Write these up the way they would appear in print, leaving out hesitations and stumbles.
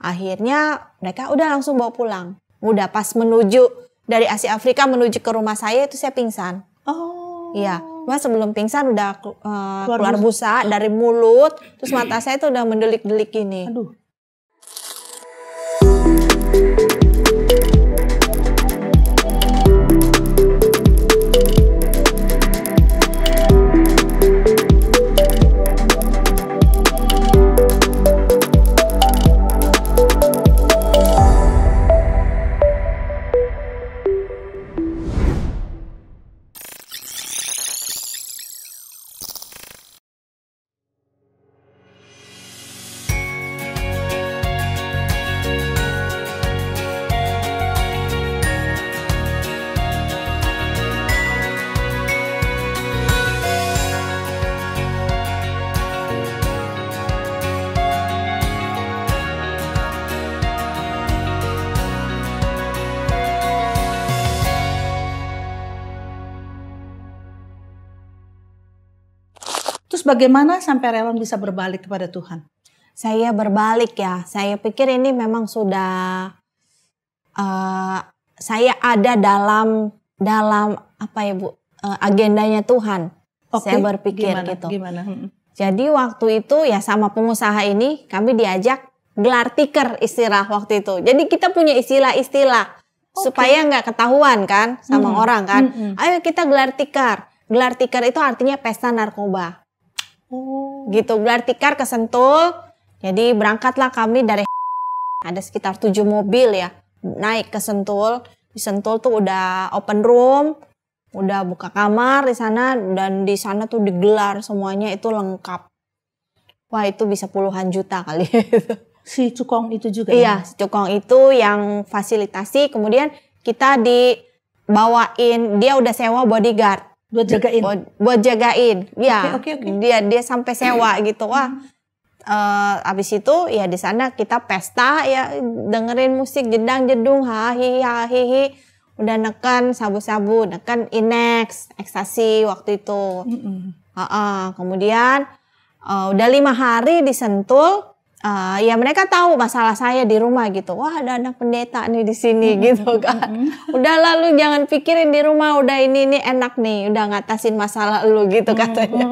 Akhirnya mereka udah langsung bawa pulang. Udah pas menuju dari Asia Afrika menuju ke rumah saya itu saya pingsan. Oh. Iya, mas sebelum pingsan udah keluar busa dari mulut, terus mata saya tuh udah mendelik-delik gini. Aduh. Terus bagaimana sampai Relon bisa berbalik kepada Tuhan? Saya berbalik ya, saya pikir ini memang sudah saya ada dalam apa ya Bu, agendanya Tuhan. Oke, Saya berpikir gitu. Gimana? Jadi waktu itu ya sama pengusaha ini kami diajak gelar tikar istilah waktu itu. Jadi kita punya istilah-istilah supaya nggak ketahuan kan sama orang kan. Ayo kita gelar tikar. Gelar tikar itu artinya pesta narkoba. Oh. Gitu, gelar tikar ke Sentul. Jadi berangkatlah kami dari ada sekitar 7 mobil ya. Naik ke Sentul. Di Sentul tuh udah open room. Udah buka kamar di sana. Dan di sana tuh digelar semuanya itu lengkap. Wah itu bisa puluhan juta kali. Si Cukong itu juga? Iya, si Cukong itu yang fasilitasi. Kemudian kita dibawain, dia udah sewa bodyguard. Buat jagain? Buat jagain, ya. Oke. Dia sampai sewa gitu. Wah, abis itu ya di sana kita pesta ya, dengerin musik jedang jedung, hahihi. Udah neken sabu-sabu, neken Inex, ekstasi waktu itu. Kemudian udah 5 hari di Sentul. Ya mereka tahu masalah saya di rumah gitu. Wah ada anak pendeta nih di sini gitu kan. Udah lalu jangan pikirin di rumah, udah ini enak nih, udah ngatasin masalah lu gitu katanya.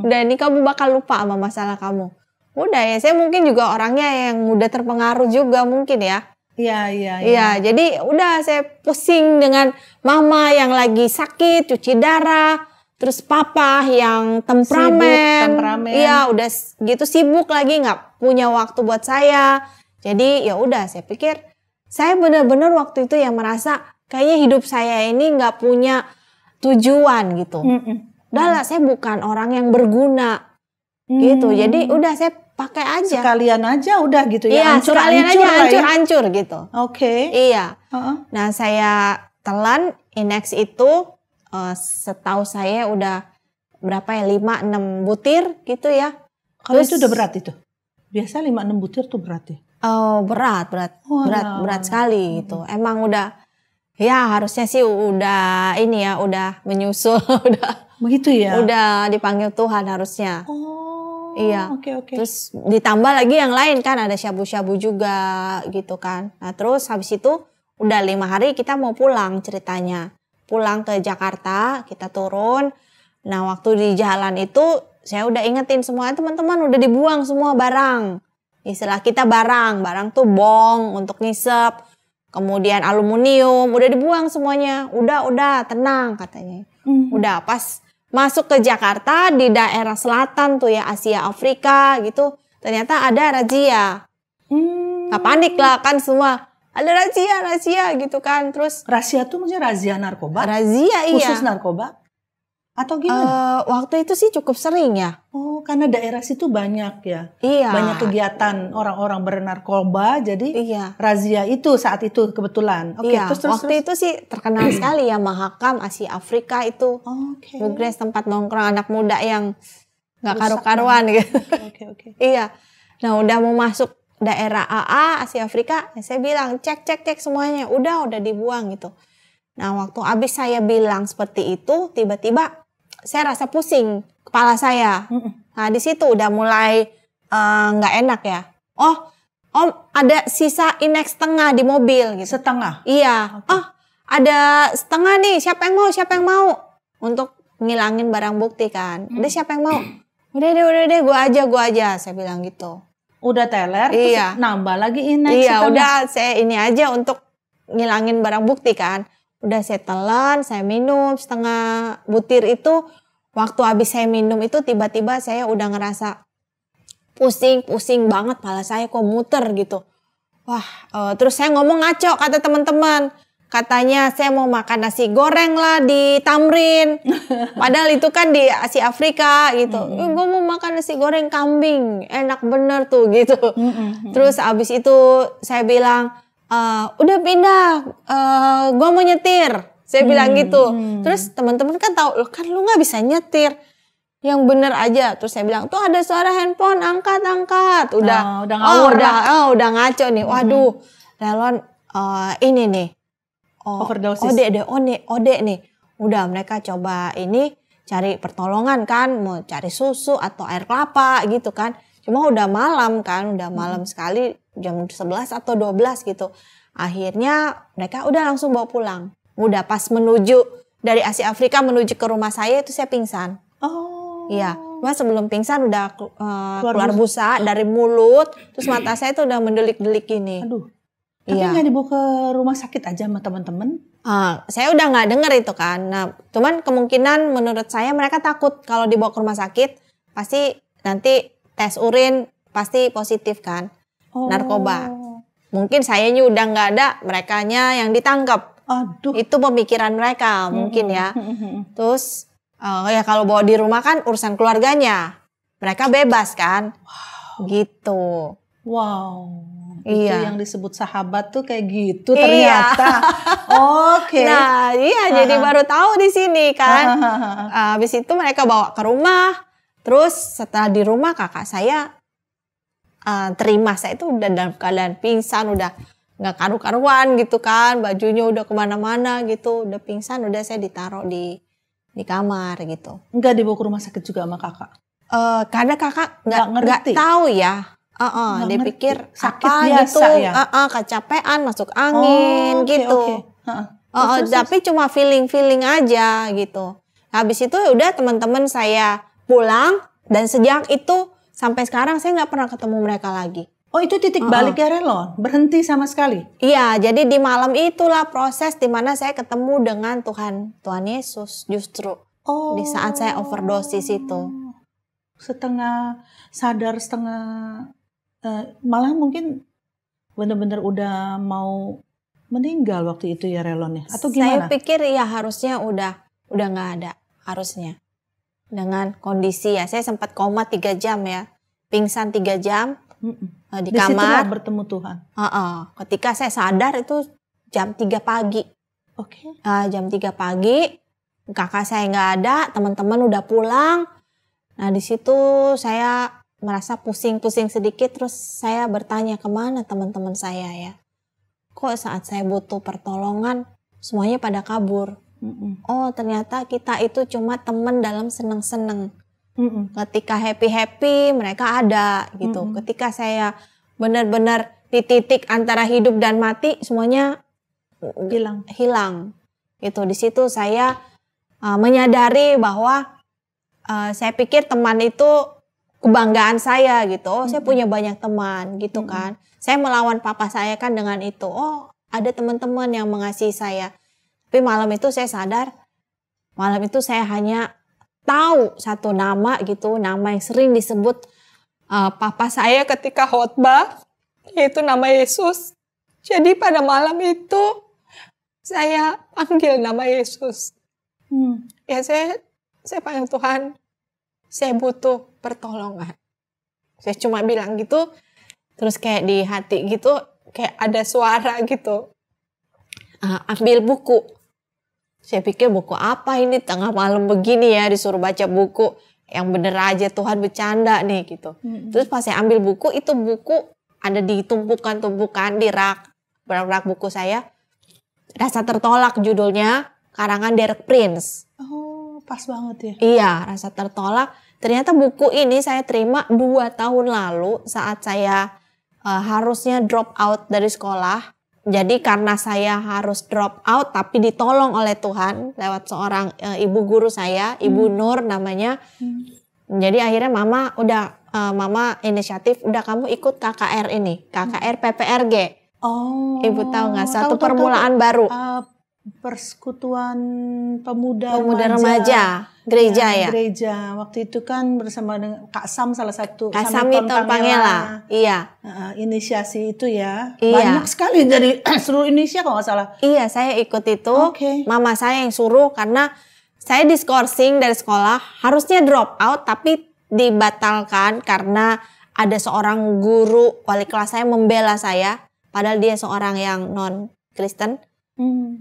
Udah ini kamu bakal lupa sama masalah kamu. Udah ya, saya mungkin juga orangnya yang mudah terpengaruh juga mungkin ya. Iya, jadi udah saya pusing dengan mama yang lagi sakit, cuci darah. Terus papa yang temperamen. Iya, udah gitu sibuk lagi, nggak punya waktu buat saya. Jadi ya udah, saya pikir saya benar-benar waktu itu yang merasa kayaknya hidup saya ini nggak punya tujuan gitu. Udah lah, saya bukan orang yang berguna gitu. Jadi udah saya pakai aja. Sekalian aja udah gitu ya. Iya, sekalian aja hancur-hancur gitu. Oke. Iya. Nah saya telan Inex itu. Setahu saya udah berapa ya 5-6 butir gitu ya. Kalau itu udah berat itu? Biasa 5-6 butir tuh berat ya? Oh berat sekali gitu. Emang udah ya harusnya sih udah ini ya udah menyusul udah. Begitu ya? Udah dipanggil Tuhan harusnya. Oh iya. Oke. Terus ditambah lagi yang lain kan ada syabu-syabu juga gitu kan. Nah terus habis itu udah 5 hari kita mau pulang ceritanya. Pulang ke Jakarta, kita turun. Nah waktu di jalan itu saya udah ingetin semua teman-teman udah dibuang semua barang. Istilah kita barang tuh bong untuk ngisep. Kemudian aluminium udah dibuang semuanya. Udah tenang katanya. Udah pas masuk ke Jakarta di daerah selatan tuh ya Asia Afrika gitu. Ternyata ada razia. Gak panik lah kan semua. Ada razia gitu kan. Terus razia tuh maksudnya razia narkoba? Razia iya. Khusus narkoba? Atau gimana? Waktu itu sih cukup sering ya. Oh karena daerah situ banyak ya. Iya. Banyak kegiatan orang-orang bernarkoba. Jadi razia itu saat itu kebetulan. Oke, iya. Terus waktu itu sih terkenal sekali ya Mahakam Asia Afrika itu. Bu Grace tempat nongkrong anak muda yang gak karu-karuan gitu. Oke. Iya. Nah udah mau masuk daerah AA Asia Afrika, ya saya bilang cek semuanya, udah dibuang gitu. Nah waktu abis saya bilang seperti itu, tiba-tiba saya rasa pusing kepala saya. Nah di situ udah mulai nggak enak ya. Oh Om ada sisa inek setengah di mobil gitu. Setengah? Iya. Okay. Oh ada setengah nih, siapa yang mau? Untuk ngilangin barang bukti kan. Udah siapa yang mau? Udah deh, gua aja, saya bilang gitu. Udah teler, iya. Terus nambah lagi inek iya, setengah. Udah saya ini aja untuk ngilangin barang bukti kan. Udah saya telan, saya minum setengah butir itu. Waktu habis saya minum itu tiba-tiba saya udah ngerasa pusing banget, kepala saya kok muter gitu. Wah, terus saya ngomong ngaco kata teman-teman. Katanya saya mau makan nasi goreng lah di Tamrin. Padahal itu kan di Asia Afrika gitu. Gue mau makan nasi goreng kambing. Enak bener tuh gitu. Terus abis itu saya bilang, udah pindah. Gue mau nyetir. Saya bilang gitu. Terus teman-teman kan tahu, kan lu gak bisa nyetir. Yang bener aja. Terus saya bilang, tuh ada suara handphone, angkat. Udah ngawur. Udah ngaco nih. Waduh, Relon ini nih. Overdosis. Ode nih. Udah mereka coba ini cari pertolongan kan, mau cari susu atau air kelapa gitu kan. Cuma udah malam kan, udah malam sekali jam 11 atau 12 gitu. Akhirnya mereka udah langsung bawa pulang. Udah pas menuju dari Asia Afrika menuju ke rumah saya itu saya pingsan. Oh. Iya, cuma sebelum pingsan udah keluar busa dari mulut, terus mata saya tuh udah mendelik-delik gini. Aduh. Tapi nggak dibawa ke rumah sakit aja sama teman-teman? Saya udah nggak denger itu kan. Nah, cuman kemungkinan menurut saya mereka takut kalau dibawa ke rumah sakit pasti nanti tes urin pasti positif kan, narkoba. Mungkin sayanya udah nggak ada, merekanya yang ditangkap. Aduh. Itu pemikiran mereka mungkin ya. Terus ya kalau bawa di rumah kan urusan keluarganya, mereka bebas kan, gitu. Wow. Itu yang disebut sahabat tuh kayak gitu ternyata. Oke. Nah, jadi baru tahu di sini kan. Habis itu mereka bawa ke rumah. Terus setelah di rumah kakak saya terima saya itu udah dalam keadaan pingsan, udah nggak karu-karuan gitu kan. Bajunya udah kemana-mana gitu, udah pingsan, udah saya ditaruh di kamar gitu. Nggak dibawa ke rumah sakit juga sama kakak? Karena kakak nggak tahu ya. Dia pikir sakit apa biasa gitu, ya? kecapean, masuk angin gitu. Tapi cuma feeling aja gitu. Habis itu udah teman-teman saya pulang dan sejak itu sampai sekarang saya nggak pernah ketemu mereka lagi. Oh itu titik balik ya Relon? Berhenti sama sekali? Iya, jadi di malam itulah proses di mana saya ketemu dengan Tuhan Yesus justru. Di saat saya overdosis itu. Setengah sadar, setengah malah mungkin benar-benar udah mau meninggal waktu itu ya Relon ya? Atau gimana? Saya pikir ya harusnya udah nggak ada harusnya. Dengan kondisi ya, saya sempat koma 3 jam ya, pingsan 3 jam di kamar. Situ bertemu Tuhan. Ketika saya sadar itu jam 3 pagi. Oke. Jam 3 pagi, kakak saya nggak ada, teman-teman udah pulang. Nah di situ saya merasa pusing-pusing sedikit, terus saya bertanya kemana teman-teman saya ya. Kok saat saya butuh pertolongan semuanya pada kabur. Oh ternyata kita itu cuma teman dalam seneng-seneng. Ketika happy-happy mereka ada gitu. Ketika saya benar-benar di titik antara hidup dan mati semuanya hilang. Gitu. Di situ saya menyadari bahwa saya pikir teman itu kebanggaan saya gitu. Saya punya banyak teman gitu kan. Saya melawan papa saya kan dengan itu. Ada teman-teman yang mengasihi saya. Tapi malam itu saya sadar, malam itu saya hanya tahu satu nama gitu, nama yang sering disebut papa saya ketika khotbah, yaitu nama Yesus. Jadi pada malam itu saya panggil nama Yesus. Ya saya panggil Tuhan, saya butuh pertolongan. Saya cuma bilang gitu, terus kayak di hati gitu, kayak ada suara gitu. Ambil buku. Saya pikir buku apa ini tengah malam begini ya, disuruh baca buku. Yang bener aja Tuhan bercanda nih gitu. Terus pas saya ambil buku, itu buku ada di tumpukan-tumpukan di rak buku saya. Rasa Tertolak judulnya, karangan Derek Prince. Pas banget ya. Iya, Rasa Tertolak. Ternyata buku ini saya terima 2 tahun lalu saat saya harusnya drop out dari sekolah. Jadi karena saya harus drop out tapi ditolong oleh Tuhan lewat seorang ibu guru saya, Ibu Nur namanya. Jadi akhirnya mama inisiatif, udah kamu ikut KKR ini, KKR PPRG. Oh. Ibu tahu nggak? Satu Tahu. permulaan baru. Persekutuan pemuda remaja gereja ya. Gereja waktu itu kan bersama dengan Kak Sam, salah satu Kak Samiton Pangela. Iya. Inisiasi itu ya. Iya. Banyak sekali dari seluruh Indonesia kalau nggak salah. Iya, saya ikut itu. Oke. Mama saya yang suruh karena saya diskorsing dari sekolah, harusnya drop out tapi dibatalkan karena ada seorang guru wali kelas saya membela saya, padahal dia seorang yang non Kristen.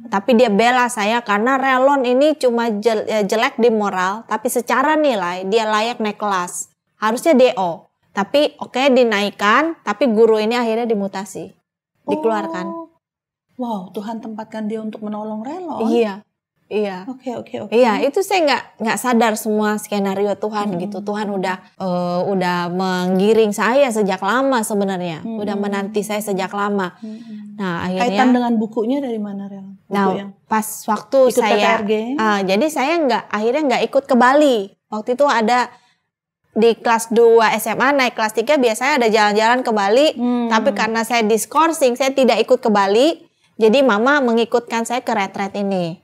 Tapi dia bela saya karena relon ini cuma jelek di moral, tapi secara nilai dia layak naik kelas. Harusnya DO. Tapi oke, dinaikkan, tapi guru ini akhirnya dimutasi. Dikeluarkan. Wow, Tuhan tempatkan dia untuk menolong relon. Iya. Oke. Iya, itu saya nggak sadar semua skenario Tuhan gitu. Tuhan udah menggiring saya sejak lama sebenarnya. Udah menanti saya sejak lama. Nah, akhirnya kaitan dengan bukunya dari mana, relon? Nah, pas waktu ikut saya jadi saya akhirnya nggak ikut ke Bali. Waktu itu ada di kelas 2 SMA naik kelas 3 biasanya ada jalan-jalan ke Bali, tapi karena saya diskorsing saya tidak ikut ke Bali. Jadi mama mengikutkan saya ke retret ini.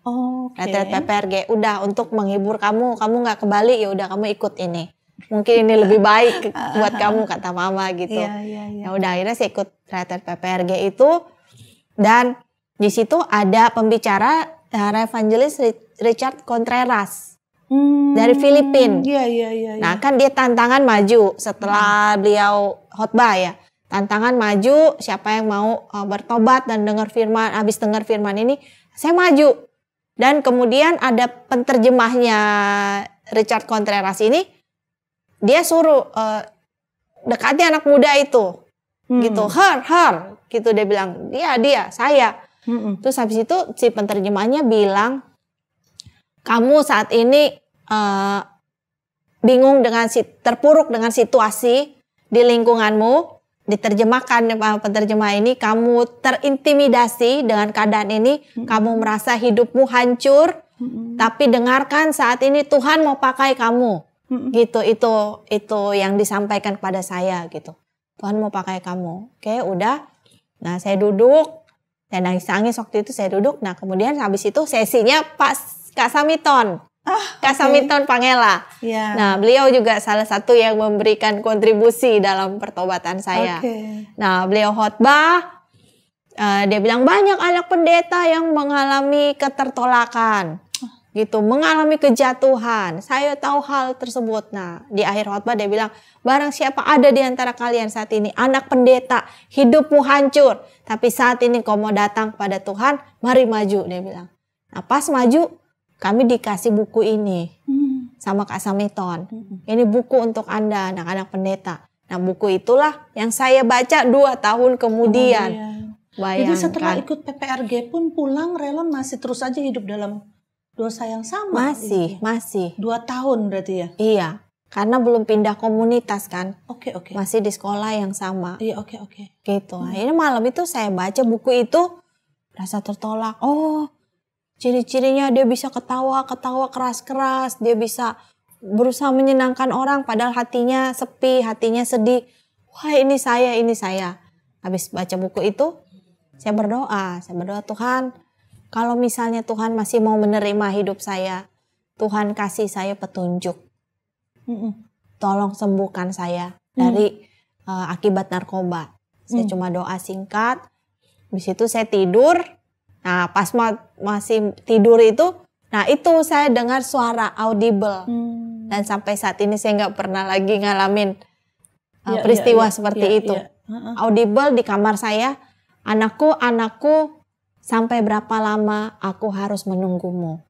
Retret PPRG. Udah untuk menghibur kamu nggak ke Bali, ya udah kamu ikut ini. Mungkin ini lebih baik buat kamu, kata mama gitu. Ya udah akhirnya saya ikut retret PPRG itu, dan di situ ada pembicara evangelis Richard Contreras dari Filipina. Iya. Nah, kan dia tantangan maju setelah beliau khotbah ya. Tantangan maju, siapa yang mau bertobat dan dengar firman, habis dengar firman ini, saya maju. Dan kemudian ada penterjemahnya Richard Contreras ini, dia suruh dekati anak muda itu. Gitu, her, gitu dia bilang, dia, saya. Terus habis itu si penterjemahnya bilang, kamu saat ini bingung terpuruk dengan situasi di lingkunganmu. Diterjemahkan penterjemah ini, kamu terintimidasi dengan keadaan ini, kamu merasa hidupmu hancur, tapi dengarkan saat ini Tuhan mau pakai kamu. Gitu, itu yang disampaikan kepada saya gitu. Tuhan mau pakai kamu. Oke, udah. Nah, saya duduk, saya nangis-nangis waktu itu saya duduk. Nah, kemudian habis itu sesinya Pak Kak Samiton. Kak Samiton Pangela. Nah, beliau juga salah satu yang memberikan kontribusi dalam pertobatan saya. Nah, beliau khotbah, dia bilang banyak anak pendeta yang mengalami ketertolakan, gitu, mengalami kejatuhan. Saya tahu hal tersebut. Nah, di akhir khotbah dia bilang, barang siapa ada di antara kalian saat ini, anak pendeta, hidupmu hancur, tapi saat ini kau mau datang kepada Tuhan, mari maju, dia bilang. Nah, pas maju, kami dikasih buku ini sama Kak Samiton. Ini buku untuk Anda, anak-anak pendeta. Nah, buku itulah yang saya baca 2 tahun kemudian. Bayangkan. Jadi setelah ikut PPRG pun pulang, relon masih terus aja hidup dalam dosa yang sama? Masih. 2 tahun berarti ya? Iya, karena belum pindah komunitas kan. Oke. Masih di sekolah yang sama. Iya, oke. Gitu. Akhirnya malam itu saya baca buku itu, rasa tertolak. Oh, ciri-cirinya dia bisa ketawa keras-keras, dia bisa berusaha menyenangkan orang padahal hatinya sepi, hatinya sedih. Wah, ini saya. Habis baca buku itu, saya berdoa Tuhan, kalau misalnya Tuhan masih mau menerima hidup saya, Tuhan kasih saya petunjuk. Tolong sembuhkan saya dari akibat narkoba. Saya cuma doa singkat, habis itu saya tidur. Nah, pas masih tidur itu, nah itu saya dengar suara audible. Dan sampai saat ini saya nggak pernah lagi ngalamin peristiwa seperti itu. Audible di kamar saya, anakku, sampai berapa lama aku harus menunggumu.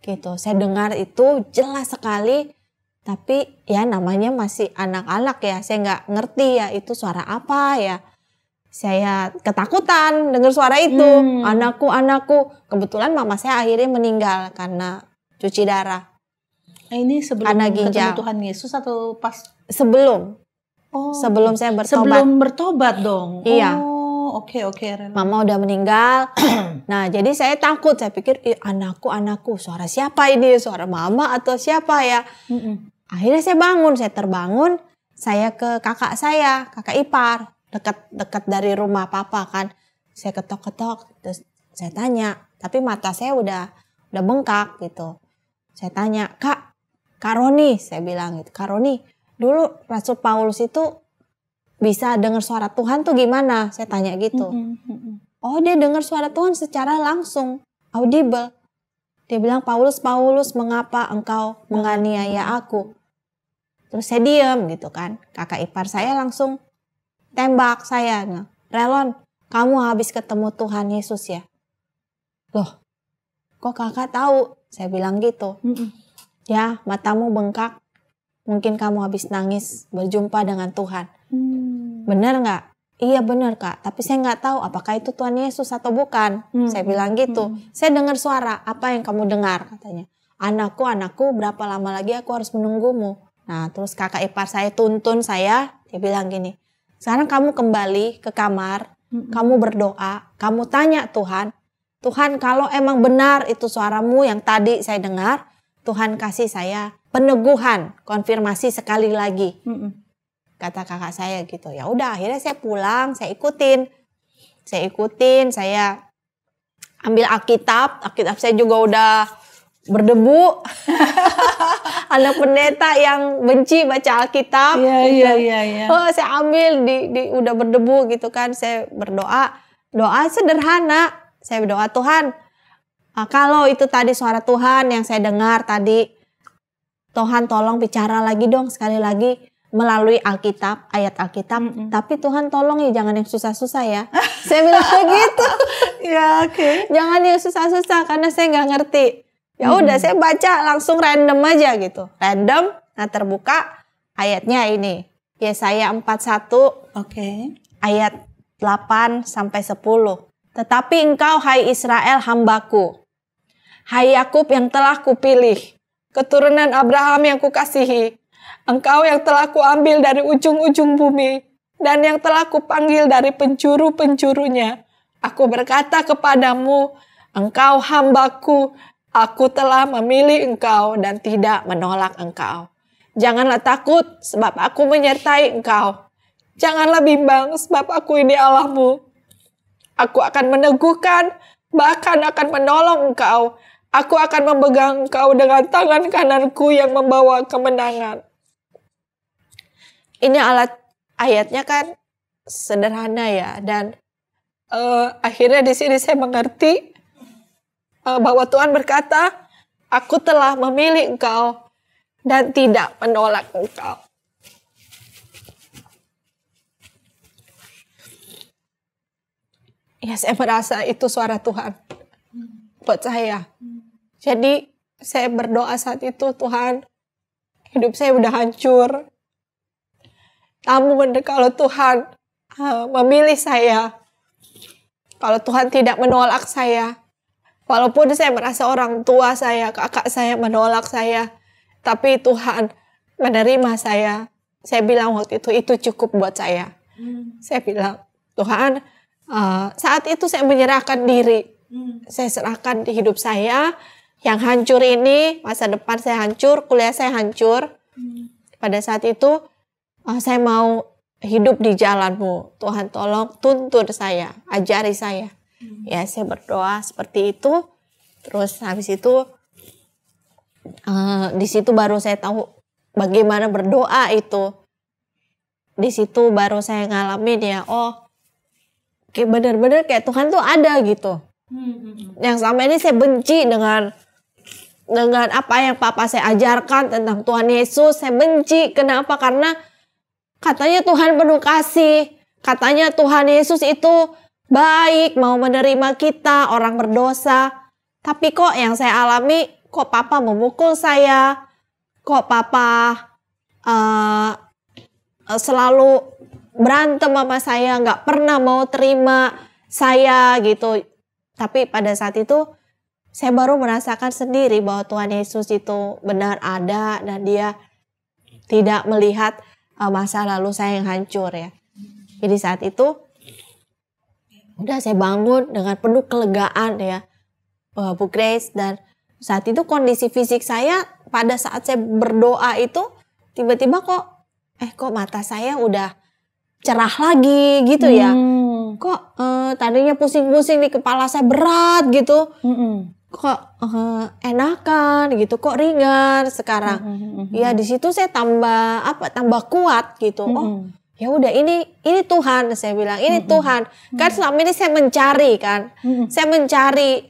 Gitu, saya dengar itu jelas sekali, tapi ya namanya masih anak-anak ya, saya nggak ngerti ya itu suara apa ya. Saya ketakutan dengar suara itu, anakku. Kebetulan mama saya akhirnya meninggal karena cuci darah. Ini sebelum ketemu Tuhan Yesus atau pas? Sebelum Oh, sebelum saya bertobat. Sebelum bertobat dong. Iya. Oh, oke. Mama udah meninggal. Nah, jadi saya takut. Saya pikir, anakku. Suara siapa ini? Suara mama atau siapa ya? Akhirnya saya bangun. Saya terbangun. Saya ke kakak ipar. Dekat dari rumah papa kan. Saya ketok-ketok. Terus saya tanya. Tapi mata saya udah bengkak gitu. Saya tanya, Kak Roni. Saya bilang gitu. Kak Roni, dulu Rasul Paulus itu bisa dengar suara Tuhan tuh gimana? Saya tanya gitu. Oh, dia dengar suara Tuhan secara langsung, audible. Dia bilang, Paulus, mengapa engkau menganiaya aku? Terus saya diam gitu kan. Kakak ipar saya langsung tembak saya. Nah, Relon, kamu habis ketemu Tuhan Yesus ya? Loh, kok kakak tahu? Saya bilang gitu. Ya, matamu bengkak. Mungkin kamu habis nangis berjumpa dengan Tuhan. Benar nggak? Iya benar Kak, tapi saya nggak tahu apakah itu Tuhan Yesus atau bukan. Saya bilang gitu. Saya dengar suara, apa yang kamu dengar? Katanya, anakku, berapa lama lagi aku harus menunggumu? Nah, terus kakak ipar saya tuntun saya, dia bilang gini, sekarang kamu kembali ke kamar, kamu berdoa, kamu tanya Tuhan, kalau emang benar itu suaramu yang tadi saya dengar, Tuhan kasih saya peneguhan, konfirmasi sekali lagi. Kata kakak saya gitu. Ya udah, akhirnya saya pulang, saya ikutin, saya ambil Alkitab saya juga udah berdebu. Anak pendeta yang benci baca Alkitab. Iya. Oh, saya ambil udah berdebu gitu kan. Saya berdoa, doa sederhana. Saya berdoa, Tuhan, kalau itu tadi suara Tuhan yang saya dengar tadi, Tuhan tolong bicara lagi dong sekali lagi melalui Alkitab, ayat Alkitab. Tapi Tuhan tolong ya jangan yang susah-susah ya. Saya bilang gitu. Ya, oke. Jangan yang susah-susah karena saya nggak ngerti. Ya udah saya baca langsung random aja gitu. Random, nah terbuka ayatnya ini. Yesaya 41 ayat 8 sampai 10. Tetapi engkau hai Israel hambaku, hai Yakub yang telah kupilih, keturunan Abraham yang kukasihi, engkau yang telah kuambil dari ujung-ujung bumi, dan yang telah kupanggil dari penjuru-penjurunya. Aku berkata kepadamu, engkau hambaku, aku telah memilih engkau dan tidak menolak engkau. Janganlah takut, sebab aku menyertai engkau. Janganlah bimbang, sebab aku ini Allahmu. Aku akan meneguhkan, bahkan akan menolong engkau. Aku akan memegang engkau dengan tangan kananku yang membawa kemenangan. Ini ayatnya kan sederhana ya, dan akhirnya di sini saya mengerti bahwa Tuhan berkata, aku telah memilih engkau dan tidak menolak engkau. Ya, saya merasa itu suara Tuhan buat saya. Jadi saya berdoa saat itu, Tuhan, hidup saya udah hancur. Namun kalau Tuhan memilih saya, kalau Tuhan tidak menolak saya, walaupun saya merasa orang tua saya, kakak saya menolak saya, tapi Tuhan menerima saya. Saya bilang waktu itu cukup buat saya. Saya bilang, Tuhan, saat itu saya menyerahkan diri. Saya serahkan di hidup saya yang hancur ini, masa depan saya hancur, kuliah saya hancur. Pada saat itu, saya mau hidup di jalan-Mu. Tuhan tolong tuntun saya, ajari saya. Ya, saya berdoa seperti itu. Terus habis itu, di situ baru saya tahu bagaimana berdoa itu. Di situ baru saya ngalamin ya, kayak benar-benar kayak Tuhan tuh ada gitu. Yang selama ini saya benci dengan apa yang papa saya ajarkan tentang Tuhan Yesus. Saya benci. Kenapa? Karena katanya Tuhan penuh kasih. Katanya Tuhan Yesus itu baik, mau menerima kita, orang berdosa. Tapi kok yang saya alami, kok papa memukul saya. Kok papa selalu berantem sama saya, gak pernah mau terima saya gitu. Tapi pada saat itu, saya baru merasakan sendiri bahwa Tuhan Yesus itu benar ada dan Dia tidak melihat masa lalu saya yang hancur ya. Jadi saat itu udah saya bangun dengan penuh kelegaan ya, Bu Grace. Dan saat itu kondisi fisik saya pada saat saya berdoa itu tiba-tiba kok mata saya udah cerah lagi gitu ya. Kok tadinya pusing-pusing di kepala saya berat gitu. Kok enakan gitu, kok ringan sekarang. Ya di situ saya tambah kuat gitu. Oh, ya udah ini Tuhan, saya bilang ini Tuhan. Kan selama ini saya mencari kan. Saya mencari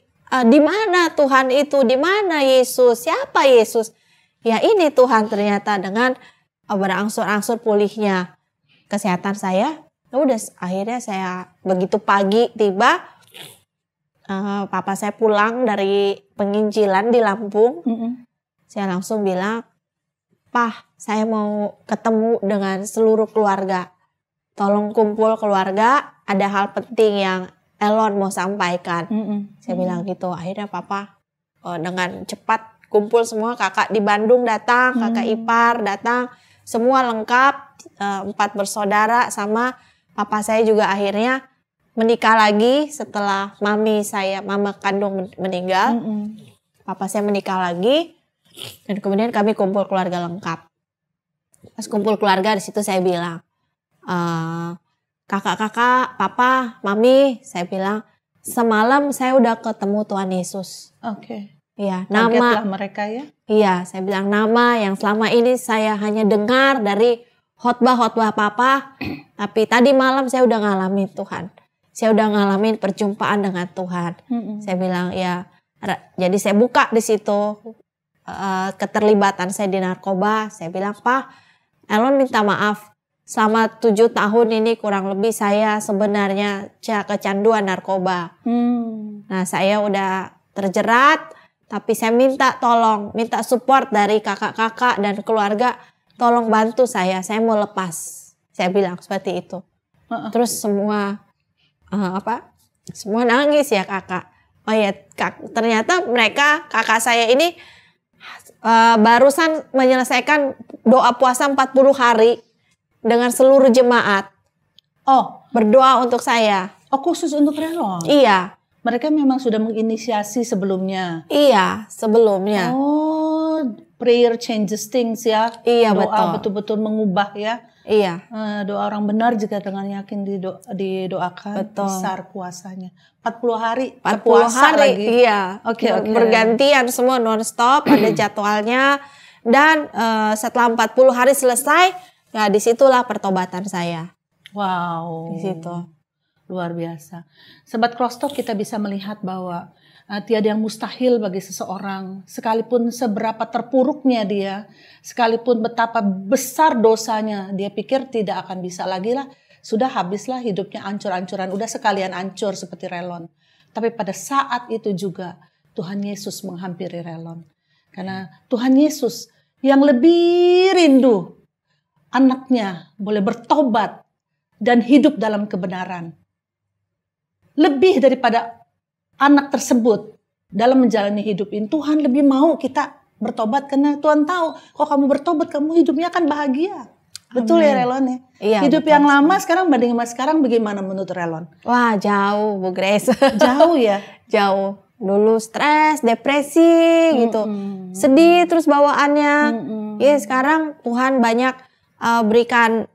di mana Tuhan itu, di mana Yesus, siapa Yesus? Ya ini Tuhan, ternyata dengan berangsur-angsur pulihnya kesehatan saya. Udah akhirnya saya begitu pagi tiba, papa saya pulang dari penginjilan di Lampung. Saya langsung bilang, "Pah, saya mau ketemu dengan seluruh keluarga. Tolong kumpul keluarga, ada hal penting yang Elon mau sampaikan." Saya bilang gitu. Akhirnya papa dengan cepat kumpul semua, kakak di Bandung datang, kakak ipar datang, semua lengkap, 4 bersaudara, sama papa saya juga akhirnya menikah lagi setelah mama kandung meninggal. Papa saya menikah lagi, dan kemudian kami kumpul keluarga lengkap. Pas kumpul keluarga di situ saya bilang, kakak-kakak, papa, mami, saya bilang, semalam saya udah ketemu Tuhan Yesus. Oke. Iya, Kagetlah mereka ya. Iya, saya bilang nama yang selama ini saya hanya dengar dari khotbah papa, tapi tadi malam saya udah ngalamin Tuhan. Saya udah ngalamin perjumpaan dengan Tuhan. Saya bilang ya, jadi saya buka di situ keterlibatan saya di narkoba. Saya bilang, "Pak, Elon minta maaf. Selama 7 tahun ini kurang lebih saya sebenarnya kecanduan narkoba. Nah, saya udah terjerat, tapi saya minta support dari kakak-kakak dan keluarga, tolong bantu saya mau lepas." Saya bilang seperti itu. Terus semua nangis ya kakak. Oh ya, ternyata kakak saya ini barusan menyelesaikan doa puasa 40 hari dengan seluruh jemaat. Oh, berdoa untuk saya. Oh, khusus untuk Relon? Iya. Mereka memang sudah menginisiasi sebelumnya? Iya, sebelumnya. Oh, prayer changes things ya? Iya, doa betul-betul mengubah ya? Iya. Doa orang benar jika dengan yakin didoakan, betul. Besar kuasanya. 40 hari 40 hari lagi. Iya. Oke. Bergantian semua non-stop, ada jadwalnya. Dan setelah 40 hari selesai, ya disitulah pertobatan saya. Wow. Di situ. Luar biasa. Sobat Crosstalk, kita bisa melihat bahwa tiada yang mustahil bagi seseorang, sekalipun seberapa terpuruknya dia, sekalipun betapa besar dosanya, dia pikir tidak akan bisa lagi lah, sudah habislah hidupnya ancur-ancuran, udah sekalian ancur seperti Relon. Tapi pada saat itu juga Tuhan Yesus menghampiri Relon. Karena Tuhan Yesus yang lebih rindu anaknya boleh bertobat dan hidup dalam kebenaran. Lebih daripada anak tersebut dalam menjalani hidup ini, Tuhan lebih mau kita bertobat karena Tuhan tahu kalau kamu bertobat kamu hidupnya akan bahagia. Betul ya Relon ya? Iya, hidup betul. yang lama sekarang banding sama sekarang bagaimana menurut Relon? Wah, jauh Bu Grace. Jauh ya? Jauh. Dulu stres, depresi gitu. Sedih terus bawaannya. Ya sekarang Tuhan banyak berikan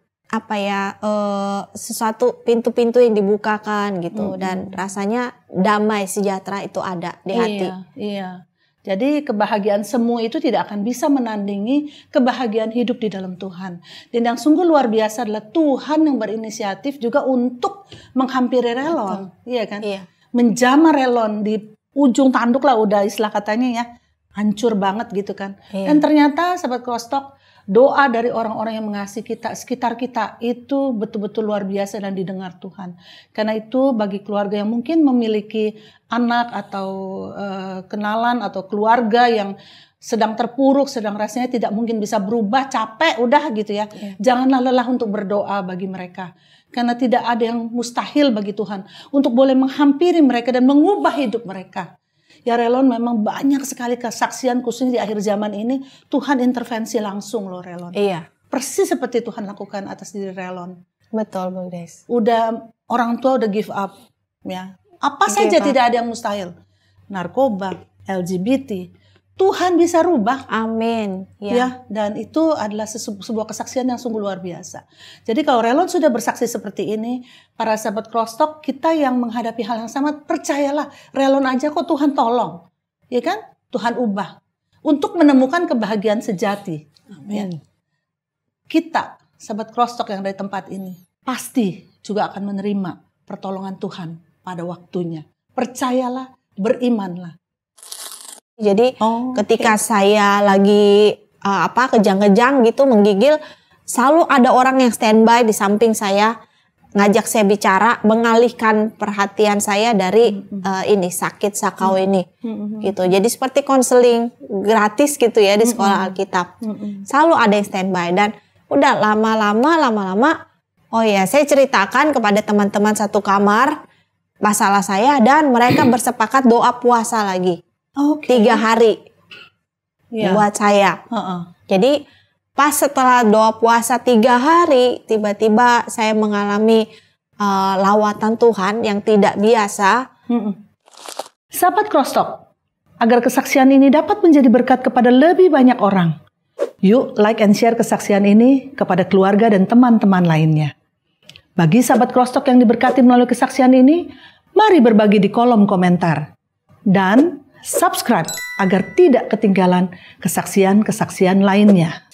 sesuatu pintu-pintu yang dibukakan gitu, dan rasanya damai sejahtera itu ada di hati. Iya. Jadi kebahagiaan semu itu tidak akan bisa menandingi kebahagiaan hidup di dalam Tuhan. Dan yang sungguh luar biasa adalah Tuhan yang berinisiatif juga untuk menghampiri Relon. Iya kan? Iya. Menjamah Relon di ujung tanduk lah, udah istilah katanya ya. Hancur banget gitu kan. Iya. Dan ternyata Sobat Crosstalk, doa dari orang-orang yang mengasihi kita, sekitar kita itu betul-betul luar biasa dan didengar Tuhan. Karena itu bagi keluarga yang mungkin memiliki anak atau kenalan atau keluarga yang sedang terpuruk, sedang rasanya tidak mungkin bisa berubah, capek, udah gitu ya. Janganlah lelah untuk berdoa bagi mereka. Karena tidak ada yang mustahil bagi Tuhan untuk boleh menghampiri mereka dan mengubah hidup mereka. Ya Relon, memang banyak sekali kesaksian khususnya di akhir zaman ini Tuhan intervensi langsung loh Relon. Iya. Persis seperti Tuhan lakukan atas diri Relon. Betul, Bu Grace. Udah orang tua udah give up, ya. Apa saja tidak ada yang mustahil. Narkoba, LGBT, Tuhan bisa rubah. Amin. Ya, dan itu adalah sebuah kesaksian yang sungguh luar biasa. Jadi kalau Relon sudah bersaksi seperti ini, para sahabat Crosstalk, kita yang menghadapi hal yang sama, percayalah, Relon aja kok Tuhan tolong. Ya kan? Tuhan ubah. Untuk menemukan kebahagiaan sejati. Amin. Ya. Kita, sahabat Crosstalk yang dari tempat ini, pasti juga akan menerima pertolongan Tuhan pada waktunya. Percayalah, berimanlah. Jadi ketika saya lagi kejang-kejang gitu menggigil, selalu ada orang yang standby di samping saya, ngajak saya bicara, mengalihkan perhatian saya dari ini sakit sakau ini, gitu. Jadi seperti konseling gratis gitu ya di sekolah Alkitab. Selalu ada yang standby dan udah lama-lama, oh ya saya ceritakan kepada teman-teman satu kamar masalah saya dan mereka bersepakat doa puasa lagi. 3 hari buat saya. Jadi pas setelah doa puasa 3 hari, tiba-tiba saya mengalami lawatan Tuhan yang tidak biasa. Sahabat Crosstalk, agar kesaksian ini dapat menjadi berkat kepada lebih banyak orang, yuk like and share kesaksian ini kepada keluarga dan teman-teman lainnya. Bagi sahabat Crosstalk yang diberkati melalui kesaksian ini, mari berbagi di kolom komentar. Dan subscribe agar tidak ketinggalan kesaksian-kesaksian lainnya.